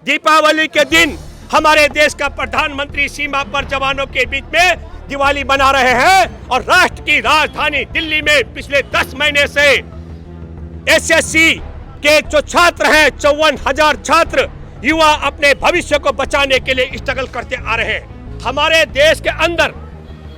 दीपावली के दिन हमारे देश का प्रधानमंत्री सीमा पर जवानों के बीच में दिवाली मना रहे हैं और राष्ट्र की राजधानी दिल्ली में पिछले 10 महीने से एसएससी के जो छात्र हैं 54,000 छात्र युवा अपने भविष्य को बचाने के लिए स्ट्रगल करते आ रहे हैं। हमारे देश के अंदर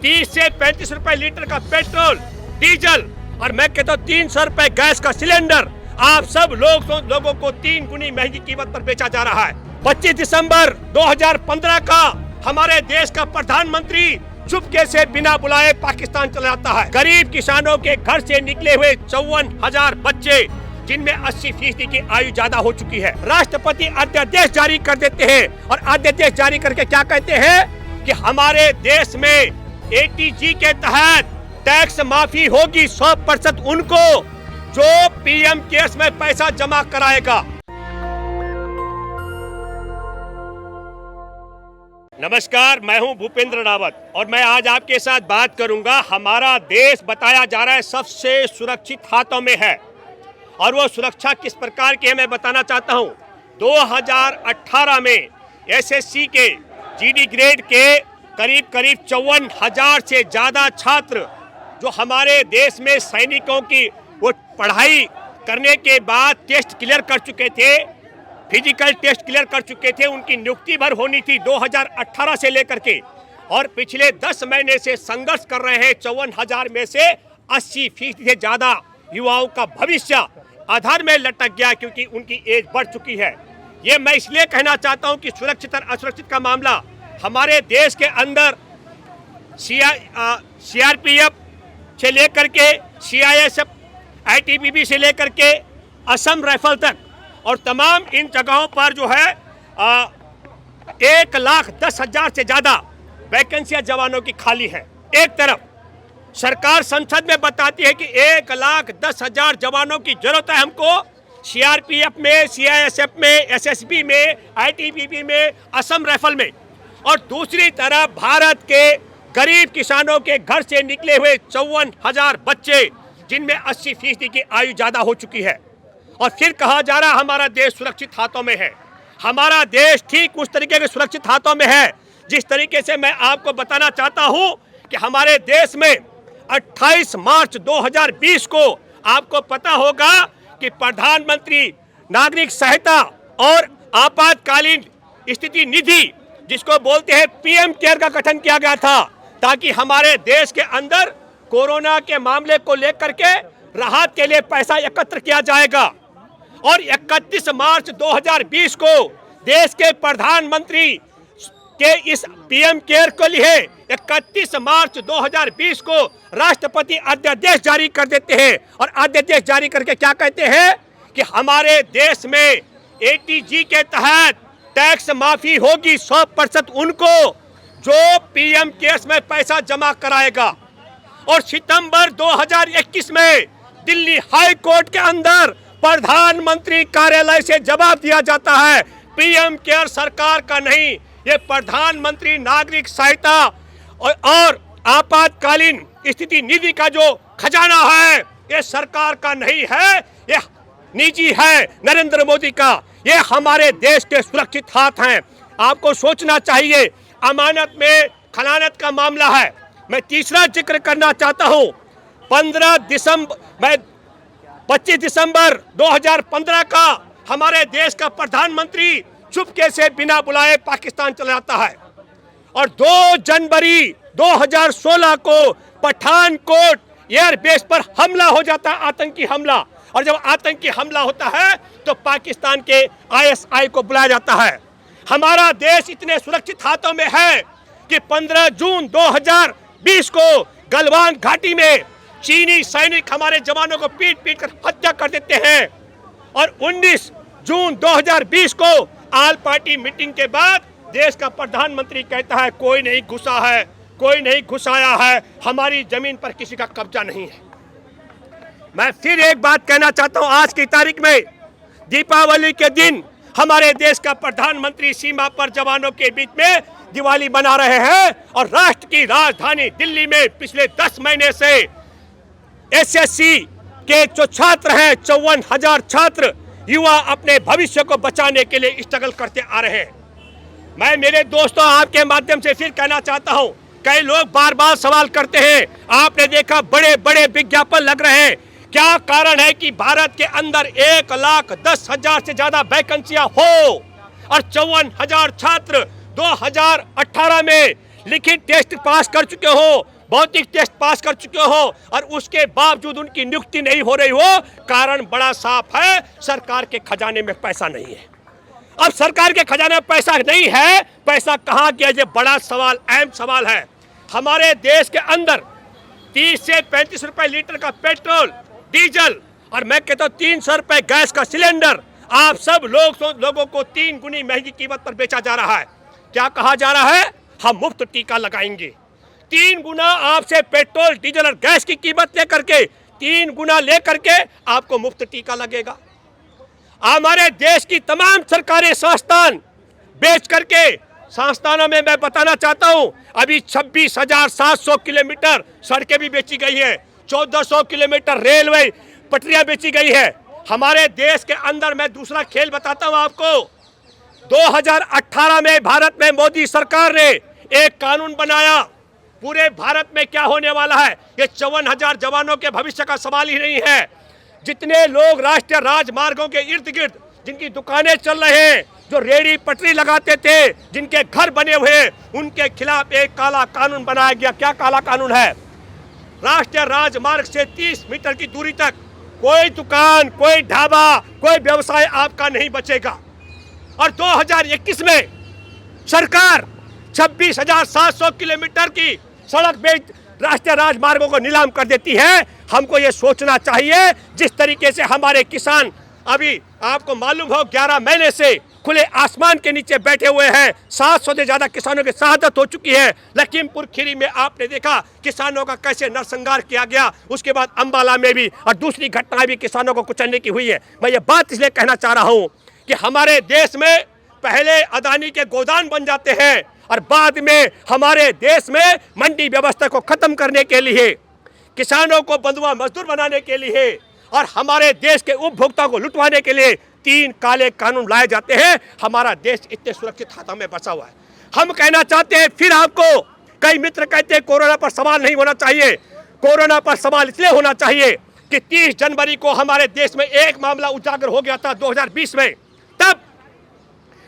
30 से 35 रुपए लीटर का पेट्रोल डीजल और मैं कहता हूँ 300 रुपए गैस का सिलेंडर आप सब लोगों को 3 गुनी महंगी कीमत पर बेचा जा रहा है। 25 दिसंबर 2015 का हमारे देश का प्रधानमंत्री चुपके से बिना बुलाए पाकिस्तान चला जाता है। गरीब किसानों के घर से निकले हुए 54,000 बच्चे जिनमें 80% की आयु ज्यादा हो चुकी है, राष्ट्रपति अध्यादेश जारी कर देते हैं और अध्यादेश जारी करके क्या कहते हैं कि हमारे देश में एटीजी के तहत टैक्स माफी होगी 100% उनको जो पीएम केयर्स में पैसा जमा कराएगा। नमस्कार, मैं हूं भूपेंद्र रावत और मैं आज आपके साथ बात करूंगा। हमारा देश बताया जा रहा है सबसे सुरक्षित हाथों में है और वो सुरक्षा किस प्रकार की है मैं बताना चाहता हूं। 2018 में एसएससी के जीडी ग्रेड के करीब 54,000 से ज्यादा छात्र जो हमारे देश में सैनिकों की वो पढ़ाई करने के बाद टेस्ट क्लियर कर चुके थे, फिजिकल टेस्ट क्लियर कर चुके थे, उनकी नियुक्ति भर होनी थी 2018 से लेकर के और पिछले 10 महीने से संघर्ष कर रहे हैं। 54,000 में से 80% से ज्यादा युवाओं का भविष्य आधार में लटक गया क्योंकि उनकी एज बढ़ चुकी है। ये मैं इसलिए कहना चाहता हूं कि सुरक्षित और असुरक्षित का मामला हमारे देश के अंदर सीआरपीएफ से लेकर के सीआईएसएफ, आईटीबीपी से लेकर के असम राइफल तक और तमाम इन जगहों पर जो है 1,10,000 से ज्यादा वैकेंसियां जवानों की खाली है। एक तरफ सरकार संसद में बताती है कि 1,10,000 जवानों की जरूरत है हमको सीआरपीएफ में, सीआईएसएफ में, एसएसबी में, आईटीबीपी में, असम राइफल में, और दूसरी तरफ भारत के गरीब किसानों के घर से निकले हुए 54,000 बच्चे जिनमें 80% की आयु ज्यादा हो चुकी है और फिर कहा जा रहा हमारा देश सुरक्षित हाथों में है। हमारा देश ठीक उस तरीके के सुरक्षित हाथों में है जिस तरीके से मैं आपको बताना चाहता हूं कि हमारे देश में 28 मार्च 2020 को आपको पता होगा कि प्रधानमंत्री नागरिक सहायता और आपातकालीन स्थिति निधि जिसको बोलते हैं पीएम केयर का गठन किया गया था ताकि हमारे देश के अंदर कोरोना के मामले को लेकर के राहत के लिए पैसा एकत्र किया जाएगा। और 31 मार्च 2020 को देश के प्रधानमंत्री के इस पीएम केयर के लिए 31 मार्च 2020 को राष्ट्रपति अध्यादेश जारी कर देते हैं और अध्यादेश जारी करके क्या कहते हैं कि हमारे देश में एटीजी के तहत टैक्स माफी होगी 100% उनको जो पीएम केयर्स में पैसा जमा कराएगा। और सितंबर 2021 में दिल्ली हाई कोर्ट के अंदर प्रधानमंत्री कार्यालय से जवाब दिया जाता है पीएम केयर सरकार का नहीं, ये प्रधानमंत्री नागरिक सहायता और आपातकालीन स्थिति निधि का जो खजाना है ये सरकार का नहीं है, ये निजी है नरेंद्र मोदी का। ये हमारे देश के सुरक्षित हाथ हैं। आपको सोचना चाहिए। अमानत में खयानत का मामला है। मैं तीसरा जिक्र करना चाहता हूं। 25 दिसंबर 2015 का हमारे देश का प्रधानमंत्री चुपके से बिना बुलाए पाकिस्तान चला जाता है और 2 जनवरी 2016 को पठानकोट एयरबेस पर हमला हो जाता है, आतंकी हमला। और जब आतंकी हमला होता है तो पाकिस्तान के आईएसआई को बुलाया जाता है। हमारा देश इतने सुरक्षित हाथों में है कि 15 जून 2020 को गलवान घाटी में चीनी सैनिक हमारे जवानों को पीट कर हत्या कर देते हैं और 19 जून 2020 को ऑल पार्टी मीटिंग के बाद देश का प्रधानमंत्री कहता है कोई नहीं घुसा है, कोई नहीं घुसाया है, हमारी जमीन पर किसी का कब्जा नहीं है। मैं फिर एक बात कहना चाहता हूं। आज की तारीख में दीपावली के दिन हमारे देश का प्रधानमंत्री सीमा पर जवानों के बीच में दिवाली मना रहे हैं और राष्ट्र की राजधानी दिल्ली में पिछले 10 महीने से एसएससी के जो छात्र हैं 54,000 छात्र युवा अपने भविष्य को बचाने के लिए स्ट्रगल करते आ रहे हैं। मैं मेरे दोस्तों आपके माध्यम से फिर कहना चाहता हूं, कई लोग बार बार सवाल करते हैं, आपने देखा बड़े बड़े विज्ञापन लग रहे हैं, क्या कारण है कि भारत के अंदर 1,10,000 से ज्यादा वैकेंसियां हो और 54,000 छात्र 2018 में लिखित टेस्ट पास कर चुके हो, भौतिक टेस्ट पास कर चुके हो और उसके बावजूद उनकी नियुक्ति नहीं हो रही हो? कारण बड़ा साफ है, सरकार के खजाने में पैसा नहीं है। अब सरकार के खजाने में पैसा नहीं है, पैसा कहां गया? ये बड़ा सवाल, अहम सवाल है। हमारे देश के अंदर 30 से 35 रुपए लीटर का पेट्रोल, डीजल और मैं कहता हूं 300 रुपए गैस का सिलेंडर आप सब लोगों को 3 गुनी महंगी कीमत पर बेचा जा रहा है। क्या कहा जा रहा है? हम मुफ्त टीका लगाएंगे। 3 गुना आपसे पेट्रोल, डीजल और गैस की कीमत लेकर के 3 गुना लेकर के आपको मुफ्त टीका लगेगा। हमारे देश की तमाम सरकारी संस्थान बेच करके, संस्थानों में मैं बताना चाहता हूं अभी 26,700 किलोमीटर सड़कें भी बेची गई है, 1,400 किलोमीटर रेलवे पटरियां बेची गई है। हमारे देश के अंदर मैं दूसरा खेल बताता हूं आपको। 2018 में भारत में मोदी सरकार ने एक कानून बनाया। पूरे भारत में क्या होने वाला है? ये 54,000 जवानों के भविष्य का सवाल ही नहीं है। जितने लोग राष्ट्रीय राजमार्गों के इर्द गिर्द जिनकी दुकानें चल रहे हैं, जो रेहड़ी पटरी लगाते थे, जिनके घर बने हुए, उनके खिलाफ एक काला कानून बनाया गया। क्या काला कानून है? राष्ट्रीय राजमार्ग से 30 मीटर की दूरी तक कोई दुकान, कोई ढाबा, कोई व्यवसाय आपका नहीं बचेगा। और 2021 में सरकार 26,700 किलोमीटर की सड़क बेच राष्ट्रीय राजमार्गों को नीलाम कर देती है। हमको ये सोचना चाहिए, जिस तरीके से हमारे किसान अभी आपको मालूम हो 11 महीने से खुले आसमान के नीचे बैठे हुए हैं। 700 से ज्यादा किसानों की शहादत हो चुकी है। लखीमपुर खीरी में आपने देखा किसानों का कैसे नरसंहार किया गया। उसके बाद अंबाला में भी और दूसरी घटनाएं भी किसानों को कुचलने की हुई है। मैं ये बात इसलिए कहना चाह रहा हूं कि हमारे देश में पहले अदानी के गोदाम बन जाते हैं और बाद में हमारे देश में मंडी व्यवस्था को खत्म करने के लिए, किसानों को बंधुआ मजदूर बनाने के लिए और हमारे देश के उपभोक्ता को लुटवाने के लिए 3 काले कानून लाए जाते हैं। हमारा देश इतने सुरक्षित हाथों में बचा हुआ है। हम कहना चाहते हैं फिर आपको, कई मित्र कहते हैं कोरोना पर सवाल नहीं होना चाहिए। कोरोना पर सवाल इसलिए होना चाहिए कि 30 जनवरी को हमारे देश में एक मामला उजागर हो गया था 2020 में। तब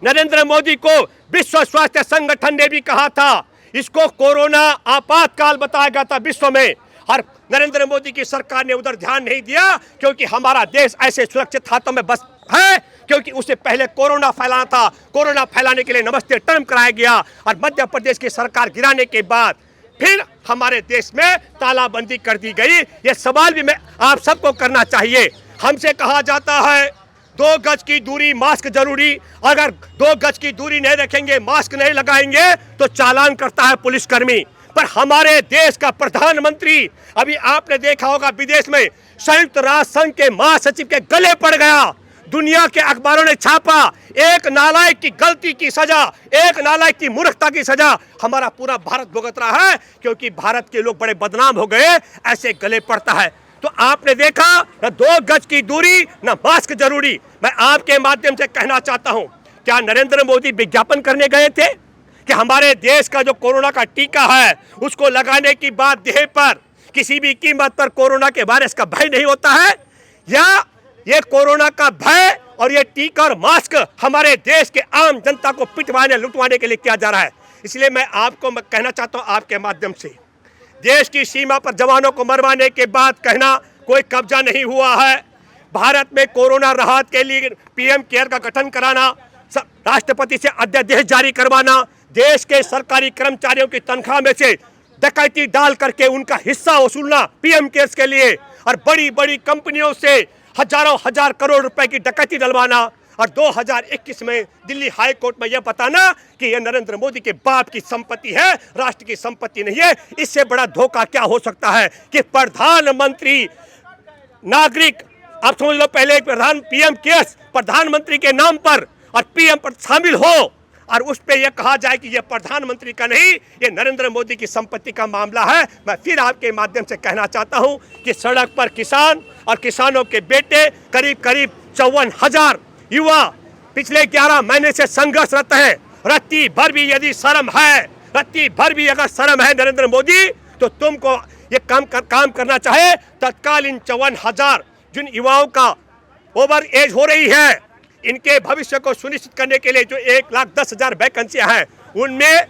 नरेंद्र मोदी को विश्व स्वास्थ्य संगठन ने भी कहा था, इसको कोरोना आपातकाल बताया गया था विश्व में, और नरेंद्र मोदी की सरकार ने उधर ध्यान नहीं दिया क्योंकि हमारा देश ऐसे सुरक्षित हाथों में बस है क्योंकि उससे पहले कोरोना फैलाना था। कोरोना फैलाने के लिए नमस्ते ट्रम्प कराया गया और मध्य प्रदेश की सरकार गिराने के बाद फिर हमारे देश में तालाबंदी कर दी गई। ये सवाल भी मैं आप सबको करना चाहिए। हमसे कहा जाता है 2 गज की दूरी, मास्क जरूरी। अगर 2 गज की दूरी नहीं रखेंगे, मास्क नहीं लगाएंगे तो चालान करता है पुलिसकर्मी। पर हमारे देश का प्रधानमंत्री, अभी आपने देखा होगा विदेश में संयुक्त राष्ट्र संघ के महासचिव के गले पड़ गया। दुनिया के अखबारों ने छापा, एक नालायक की गलती की सजा, एक नालायक की मूर्खता की सजा हमारा पूरा भारत भुगत रहा है क्योंकि भारत के लोग बड़े बदनाम हो गए, ऐसे गले पड़ता है। तो आपने देखा न 2 गज की दूरी न मास्क जरूरी। मैं आपके माध्यम से कहना चाहता हूं, क्या नरेंद्र मोदी विज्ञापन करने गए थे कि हमारे देश का जो कोरोना का टीका है उसको लगाने की बाद देह पर किसी भी कीमत पर कोरोना के वायरस का भय नहीं होता है? या ये कोरोना का भय और ये टीका और मास्क हमारे देश के आम जनता को पिटवाने, लुटवाने के लिए किया जा रहा है? इसलिए मैं कहना चाहता हूं आपके माध्यम से, देश की सीमा पर जवानों को मरवाने के बाद कहना कोई कब्जा नहीं हुआ है। भारत में कोरोना राहत के लिए पीएम केयर का गठन कराना, राष्ट्रपति से अध्यादेश जारी करवाना, देश के सरकारी कर्मचारियों की तनख्वाह में से डकैती डाल करके उनका हिस्सा वसूलना पीएम केयर्स के लिए, और बड़ी बड़ी कंपनियों से हजारों हजार करोड़ रुपए की डकैती डलवाना, और 2021 में दिल्ली हाई कोर्ट में यह बताना कि यह नरेंद्र मोदी के बाप की संपत्ति है, राष्ट्र की संपत्ति नहीं है। इससे बड़ा धोखा क्या हो सकता है कि प्रधानमंत्री नागरिक, आप समझ लो, पहले पीएम केयर्स प्रधानमंत्री के नाम पर और पीएम पर शामिल हो और उस पे यह कहा जाए कि यह प्रधानमंत्री का नहीं, यह नरेंद्र मोदी की संपत्ति का मामला है। मैं फिर आपके माध्यम से कहना चाहता हूं कि सड़क पर किसान और किसानों के बेटे करीब करीब 54,000 युवा पिछले 11 महीने से संघर्षरत है। रत्ती भर भी यदि शर्म है, रत्ती भर भी अगर शर्म है नरेंद्र मोदी, तो तुमको ये काम करना चाहे तत्काल इन 54,000 जिन युवाओं का ओवर एज हो रही है, इनके भविष्य को सुनिश्चित करने के लिए जो 1,10,000 वैकेंसियां हैं, उनमें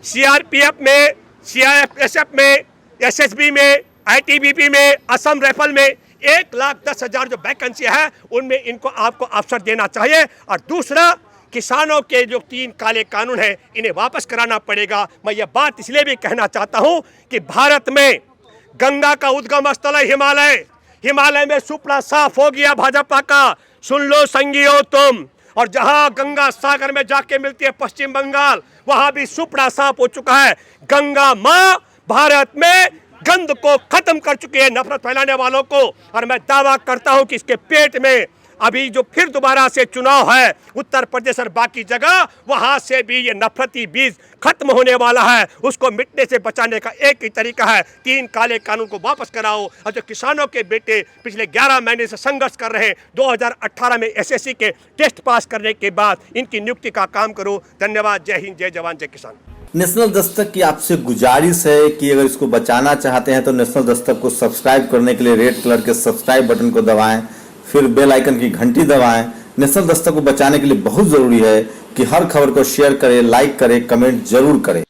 सीआरपीएफ में, सीआईएसएफ में, एसएसबी में, आईटीबीपी में, असम राइफल में 1,10,000 जो वैकेंसियां हैं, उनमें इनको आपको अवसर देना चाहिए। और दूसरा, किसानों के जो 3 काले कानून हैं, इन्हें वापस कराना पड़ेगा। मैं ये बात इसलिए भी कहना चाहता हूं कि भारत में गंगा का उद्गम स्थल है हिमालय। हिमालय में सुपड़ा साफ हो गया भाजपा का, सुन लो संगियो तुम। और जहां गंगा सागर में जाके मिलती है पश्चिम बंगाल, वहां भी सुपड़ा साफ हो चुका है। गंगा मां भारत में गंद को खत्म कर चुकी है, नफरत फैलाने वालों को। और मैं दावा करता हूं कि इसके पेट में अभी जो फिर दोबारा से चुनाव है उत्तर प्रदेश और बाकी जगह, वहां से भी ये नफरती बीज खत्म होने वाला है। उसको मिटने से बचाने का एक ही तरीका है, 3 काले कानून को वापस कराओ। और जो किसानों के बेटे पिछले 11 महीने से संघर्ष कर रहे हैं, 2018 में एसएससी के टेस्ट पास करने के बाद इनकी नियुक्ति का काम करो। धन्यवाद। जय हिंद, जय जवान, जय किसान। नेशनल दस्तक की आपसे गुजारिश है कि अगर इसको बचाना चाहते हैं तो नेशनल दस्तक को सब्सक्राइब करने के लिए रेड कलर के सब्सक्राइब बटन को दबाएं, फिर बेल आइकन की घंटी दबाएं। नेशनल दस्तक को बचाने के लिए बहुत जरूरी है कि हर खबर को शेयर करें, लाइक करें, कमेंट जरूर करें।